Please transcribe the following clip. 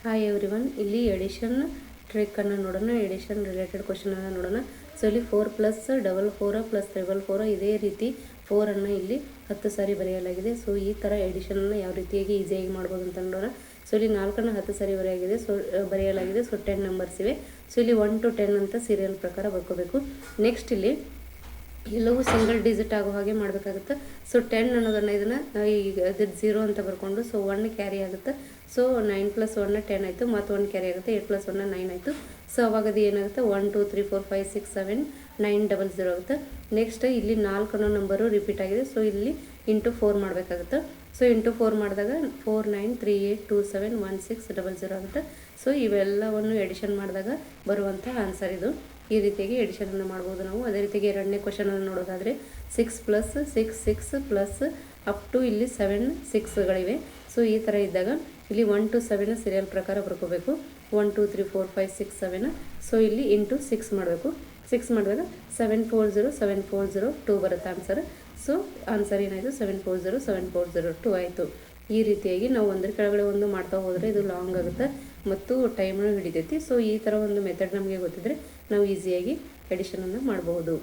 Hi everyone, ಇಲ್ಲಿ addition ಟ್ರಿಕ್ಕನ್ನು ನೋಡೋಣ. ಎಡಿಷನ್ ರಿಲೇಟೆಡ್ ಕ್ವಶನನ್ನು ನೋಡೋಣ. ಸೊ ಇಲ್ಲಿ 4 + 44 + 444 ಇದೇ ರೀತಿ 4ಅನ್ನು ಇಲ್ಲಿ 10 ಸಾರಿ ಬರೆಯಲಾಗಿದೆ. ಸೊ ಈ ಥರ ಎಡಿಷನನ್ನು ಯಾವ ರೀತಿಯಾಗಿ ಈಸಿಯಾಗಿ ಮಾಡ್ಬೋದು ಅಂತ ನೋಡೋಣ. ಸೊ ಇಲ್ಲಿ 4ಅನ್ನು 10 ಸಾರಿ ಬರೆಯಲಾಗಿದೆ. ಸೊ 10 ನಂಬರ್ಸ್ ಇವೆ. ಸೊ ಇಲ್ಲಿ 1 to 10 ಅಂತ ಸೀರಿಯಲ್ ಪ್ರಕಾರ ಬರ್ಕೋಬೇಕು. ನೆಕ್ಸ್ಟ್ ಇಲ್ಲಿ ಎಲ್ಲವೂ ಸಿಂಗಲ್ ಡಿಜಿಟ್ ಆಗೋ ಹಾಗೆ ಮಾಡಬೇಕಾಗುತ್ತೆ. ಸೊ 10 ಅನ್ನೋದನ್ನು ಇದನ್ನು ಈಗ ಅದಕ್ಕೆ 0 ಅಂತ ಬರ್ಕೊಂಡು ಸೊ 1 ಕ್ಯಾರಿ ಆಗುತ್ತೆ. ಸೊ 9 + 1 10 ಆಯಿತು, ಮತ್ತು 1 ಕ್ಯಾರಿ ಆಗುತ್ತೆ. 8 + 1 9 ಆಯಿತು. ಸೊ ಅವಾಗ ಅದು ಏನಾಗುತ್ತೆ 1 2 3 4 5 6 7 9 00 ಆಗುತ್ತೆ. ನೆಕ್ಸ್ಟ್ ಇಲ್ಲಿ 4 ಅನ್ನೋ ನಂಬರು ರಿಪೀಟ್ ಆಗಿದೆ. ಸೊ ಇಲ್ಲಿ ಇಂಟು 4 ಮಾಡಬೇಕಾಗುತ್ತೆ. ಸೊ ಇಂಟು 4 ಮಾಡಿದಾಗ 4 9 3 8 2 7 1 6 00 ಆಗುತ್ತೆ. ಸೊ ಇವೆಲ್ಲವನ್ನು ಎಡಿಷನ್ ಮಾಡಿದಾಗ ಬರುವಂಥ ಆನ್ಸರ್ ಇದು. ಈ ರೀತಿಯಾಗಿ ಎಡಿಷನನ್ನು ಮಾಡ್ಬೋದು ನಾವು. ಅದೇ ರೀತಿಯಾಗಿ ಎರಡನೇ ಕ್ವಶನನ್ನು ನೋಡೋದಾದರೆ 6 + 6 6 ಪ್ಲಸ್ ಅಪ್ ಟು ಇಲ್ಲಿ 7 6ಗಳಿವೆ. ಸೊ ಈ ಥರ ಇದ್ದಾಗ ಇಲ್ಲಿ 1 to 7 ಸೀರಿಯಲ್ ಪ್ರಕಾರ ಬರ್ಕೋಬೇಕು. 1 2 3 4 5 6 7. ಸೊ ಇಲ್ಲಿ ಇಂಟು 6 ಮಾಡಬೇಕು. 6 ಮಾಡಿದಾಗ 740 740 2 ಬರುತ್ತೆ ಆನ್ಸರ್. ಸೊ ಆನ್ಸರ್ ಏನಾಯಿತು 740 740 2 ಆಯಿತು. ಈ ರೀತಿಯಾಗಿ ನಾವು ಒಂದರ ಕೆಳಗಡೆ ಒಂದು ಮಾಡ್ತಾ ಹೋದರೆ ಇದು ಲಾಂಗ್ ಆಗುತ್ತೆ ಮತ್ತು ಟೈಮ್ನು ಹಿಡಿತೈತಿ. ಸೊ ಈ ಥರ ಒಂದು ಮೆಥಡ್ ನಮಗೆ ಗೊತ್ತಿದ್ದರೆ ನಾವು ಈಸಿಯಾಗಿ ಎಡಿಷನನ್ನು ಮಾಡಬಹುದು.